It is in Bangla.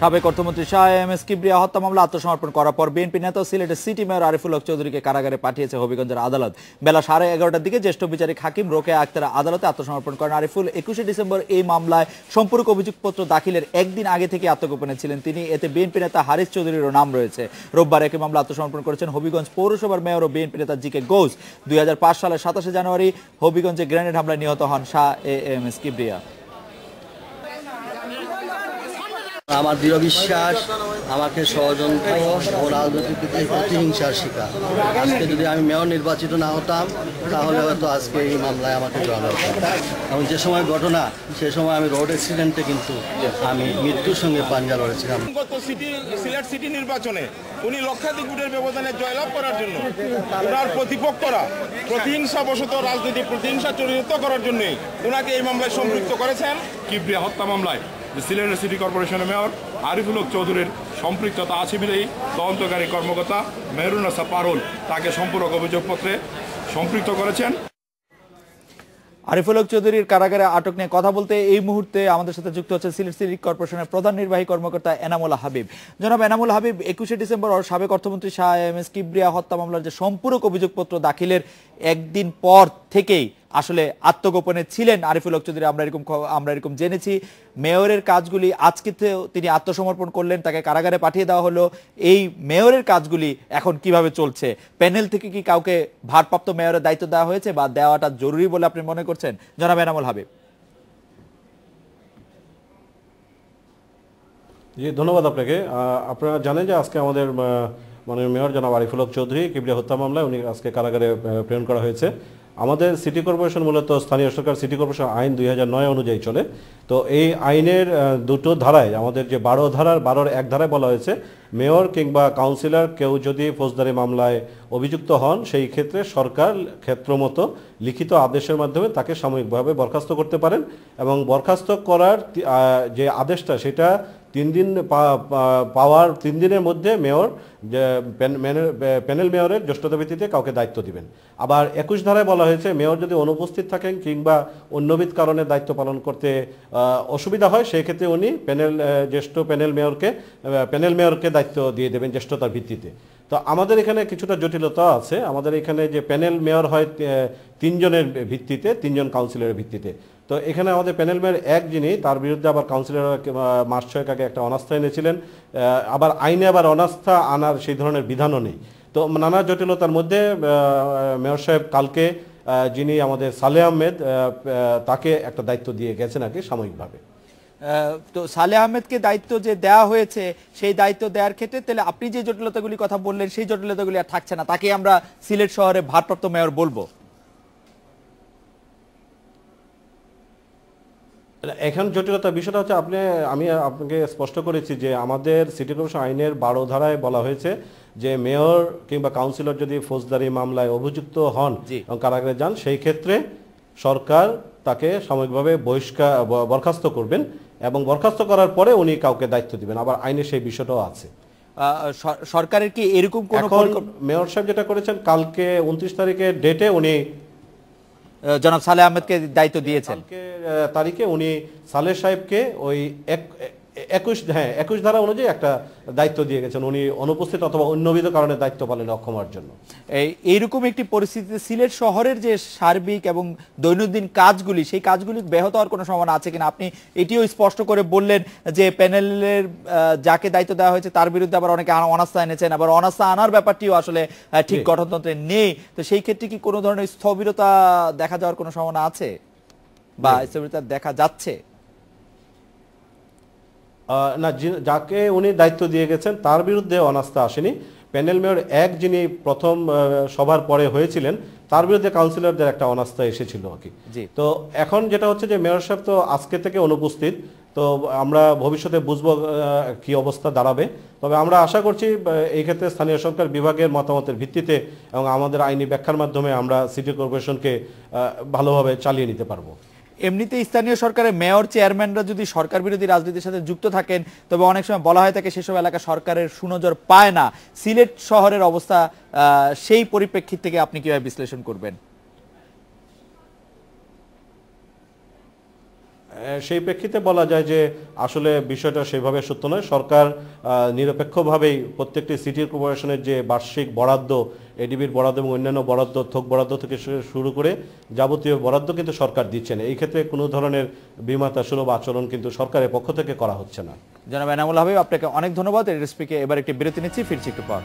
সাবেক অর্থমন্ত্রী শাহ এম এস কিবরিয়া হত্যা মামলা আত্মসমর্পণ করার পর বিএনপি নেতা সিলেটের সিটি মেয়র আরিফুল হক চৌধুরীকে কারাগারে পাঠিয়েছে হবিগঞ্জের আদালত। বেলা 11:30টার দিকে জ্যেষ্ঠ বিচারিক হাকিম রোকেয়া আক্তার আদালতে আত্মসমর্পণ করেন আরিফুল। 21শে ডিসেম্বর এই মামলায় সম্পূরক অভিযোগপত্র দাখিলের একদিন আগে থেকে আত্মগোপনে ছিলেন তিনি। এতে বিএনপি নেতা হারিস চৌধুরীরও নাম রয়েছে। রোববার একই মামলা আত্মসমর্পণ করেছেন হবিগঞ্জ পৌরসভার মেয়র ও বিএনপি নেতা জি কে গৌস। 2005 সালের 27শে জানুয়ারি হবিগঞ্জে গ্রেনেড হামলায় নিহত হন শাহ এম এস কিবরিয়া। আমার দৃঢ় বিশ্বাস আমাকে ষড়যন্ত্র ও রাজনৈতিক প্রতিহিংসার শিকার। আজকে যদি আমি মেয়র নির্বাচিত না হতাম তাহলে হয়তো আজকে এই মামলায় আমাকে জড়ানো হতো। এবং যে সময় ঘটনা সে সময় আমি রোড অ্যাক্সিডেন্টে কিন্তু আমি মৃত্যুর সঙ্গে পাঞ্জা লড়েছিলাম। গত সিলেট সিটি নির্বাচনে উনি লক্ষাধিক ভোটের ব্যবধানে জয়লাভ করার জন্য ওনার প্রতিপক্ষরা প্রতিহিংসাবশত রাজনৈতিক প্রতিহিংসা চরিতার্থ করার জন্যই ওনাকে এই মামলায় সম্পৃক্ত করেছেন। কিবরিয়া হত্যা মামলায় সিলেট সিটি কর্পোরেশনের মেয়র আরিফুল হক চৌধুরীর সম্পৃক্ততা আছে বলেই তদন্তকারী কর্মকর্তা মেহরুন্নেসা পারুল তাকে সম্পূরক অভিযোগপত্রে সম্পৃক্ত করেছেন। আরিফুল হক চৌধুরীর কারাগারে আটক নিয়ে কথা বলতে এই মুহূর্তে আমাদের সাথে যুক্ত হচ্ছে সিলেট সিটি কর্পোরেশনের প্রধান নির্বাহী কর্মকর্তা এনামুল হাবিব। জনাব এনামুল হাবিব, 21শে ডিসেম্বর সাবেক অর্থমন্ত্রী শাহ এম এস কিবরিয়া হত্যা মামলার যে সম্পূরক অভিযোগপত্র দাখিলের একদিন পর থেকেই আসলে আত্মগোপনে ছিলেন আরিফুল হক চৌধুরী, আমরা এরকম জেনেছি। মেয়রের কাজগুলি আজকে তিনি আত্মসমর্পণ করলেন, তাকে কারাগারে পাঠিয়ে দেওয়া হলো। এই মেয়রের কাজগুলি এখন কিভাবে চলছে? প্যানেল থেকে কি কাউকে ভারপ্রাপ্ত মেয়রের দায়িত্ব দেওয়া হয়েছে বা দেওয়াটা জরুরি বলে আপনি মনে করছেন, জনাব এনামুল হাবিব? জি, ধন্যবাদ আপনাকে। আপনারা জানেন যে আজকে আমাদের মাননীয় মেয়র জনাব আরিফুল হক চৌধুরী কিবরিয়া হত্যা মামলায় উনি আজকে কারাগারে প্রেরণ করা হয়েছে। আমাদের সিটি কর্পোরেশন মূলত স্থানীয় সরকার সিটি কর্পোরেশন আইন 2009 অনুযায়ী চলে। তো এই আইনের দুটো ধারায়, আমাদের যে 12 ধারার 12-র 1 ধারায় বলা হয়েছে মেয়র কিংবা কাউন্সিলর কেউ যদি ফৌজদারি মামলায় অভিযুক্ত হন সেই ক্ষেত্রে সরকার ক্ষেত্রমতো লিখিত আদেশের মাধ্যমে তাকে সাময়িকভাবে বরখাস্ত করতে পারেন এবং বরখাস্ত করার যে আদেশটা সেটা 3 দিন পাওয়ার 3 দিনের মধ্যে মেয়র প্যানেল মেয়রের জ্যেষ্ঠতা ভিত্তিতে কাউকে দায়িত্ব দিবেন। আবার 21 ধারায় বলা হয়েছে মেয়র যদি অনুপস্থিত থাকেন কিংবা অন্যবিধ কারণে দায়িত্ব পালন করতে অসুবিধা হয় সেই ক্ষেত্রে উনি জ্যেষ্ঠ প্যানেল মেয়রকে দায়িত্ব দিয়ে দেবেন জ্যেষ্ঠতার ভিত্তিতে। তো আমাদের এখানে কিছুটা জটিলতা আছে। আমাদের এখানে যে প্যানেল মেয়র হয় 3 জনের ভিত্তিতে, 3 জন কাউন্সিলরের ভিত্তিতে। তো এখানে আমাদের প্যানেল মেয়র এক যিনি, তার বিরুদ্ধে আবার কাউন্সিলর মাস 6 আগে একটা অনাস্থা এনেছিলেন। আবার আইনে আবার অনাস্থা আনার সেই ধরনের বিধানও নেই। তো নানা জটিলতার মধ্যে মেয়র সাহেব কালকে যিনি আমাদের সালেহ আহমেদ তাকে একটা দায়িত্ব দিয়ে গেছেন আর কি সাময়িকভাবে। তো সালেহ আহমেদকে দায়িত্ব যে দেওয়া হয়েছে সেই দায়িত্ব দেওয়ার ক্ষেত্রে তাহলে আপনি যে জটিলতাগুলি কথা বললেন সেই জটিলতাগুলি আর থাকছে না, তাকে আমরা সিলেট শহরে ভারপ্রাপ্ত মেয়র বলবো? এখন জটিলতার বিষয়টা হচ্ছে আমি আপনাকে স্পষ্ট করেছি যে আমাদের সিটি কর্পোরেশন আইনের 12 ধারায় বলা হয়েছে যে মেয়র কিংবা কাউন্সিলর যদি ফৌজদারি মামলায় অভিযুক্ত হন এবং কারাগারে যান সেই ক্ষেত্রে সরকার তাকে সাময়িকভাবে বরখাস্ত করবেন এবং বরখাস্ত করার পরে উনি কাউকে দায়িত্ব দিবেন। আবার আইনে সেই বিষয়টাও আছে। সরকারের কি এরকম কোন? মেয়র সাহেব যেটা করেছেন কালকে 29 তারিখের ডেটে উনি জনাব সালেহ আহমেদকে দায়িত্ব দিয়েছেন। তারিখে উনি সালেহ সাহেবকে ওই 21 ধারা অনুযায়ী একটা দায়িত্ব দিয়ে গেছেন, উনি অনুপস্থিত অথবা অন্যবিধ কারণে দায়িত্ব পালনে অক্ষম হওয়ার জন্য। এইরকম একটি পরিস্থিতিতে সিলেট শহরের যে সার্বিক এবং দৈনন্দিন কাজগুলি সেই কাজগুলি ব্যাহত হওয়ার কোনো সম্ভাবনা আছে কিনা? আপনি এটিও স্পষ্ট করে বললেন যে প্যানেলের যাকে দায়িত্ব দেওয়া হয়েছে তার বিরুদ্ধে আবার অনেকে অনাস্থা এনেছেন, আবার অনাস্থা আনার ব্যাপারটিও আসলে ঠিক গঠনতন্ত্রে নেই। তো সেই ক্ষেত্রে কি কোনো ধরনের স্থবিরতা দেখা যাওয়ার কোনো সম্ভাবনা আছে বা স্থবিরতা দেখা যাচ্ছে? না, যাকে উনি দায়িত্ব দিয়ে গেছেন তার বিরুদ্ধে অনাস্থা আসেনি। প্যানেল মেয়র এক যিনি প্রথম সভার পরে হয়েছিলেন তার বিরুদ্ধে কাউন্সিলরদের একটা অনাস্থা এসেছিল আর কি। তো এখন যেটা হচ্ছে যে মেয়র সাহেব তো আজকে থেকে অনুপস্থিত, তো আমরা ভবিষ্যতে বুঝবো কি অবস্থা দাঁড়াবে। তবে আমরা আশা করছি এই ক্ষেত্রে স্থানীয় সরকার বিভাগের মতামতের ভিত্তিতে এবং আমাদের আইনি ব্যাখ্যার মাধ্যমে আমরা সিটি কর্পোরেশনকে ভালোভাবে চালিয়ে নিতে পারবো। এমনিতে স্থানীয় সরকারের মেয়র চেয়ারম্যানরা যদি সরকার বিরোধী রাজনীতির সাথে যুক্ত থাকেন তবে অনেক সময় বলা হয় থাকে সেসব এলাকা সরকারের সুনজর পায় না। সিলেট শহরের অবস্থা সেই পরিপ্রেক্ষিত থেকে আপনি কিভাবে বিশ্লেষণ করবেন? সেই প্রেক্ষিতে বলা যায় যে আসলে বিষয়টা সেভাবে সত্য নয়। সরকার নিরপেক্ষভাবেই প্রত্যেকটি সিটি কর্পোরেশনের যে বার্ষিক বরাদ্দ, এডিবির বরাদ্দ এবং অন্যান্য বরাদ্দ, থোক বরাদ্দ থেকে শুরু করে যাবতীয় বরাদ্দ কিন্তু সরকার দিচ্ছেন। এই ক্ষেত্রে কোনো ধরনের বিমাতা সুলভ আচরণ কিন্তু সরকারের পক্ষ থেকে করা হচ্ছে না। জনাব এনামুল হাবিব, আপনাকে অনেক ধন্যবাদ। এর স্পিকে এবার একটি বিরতি নিচ্ছি, ফিরছি একটু পর।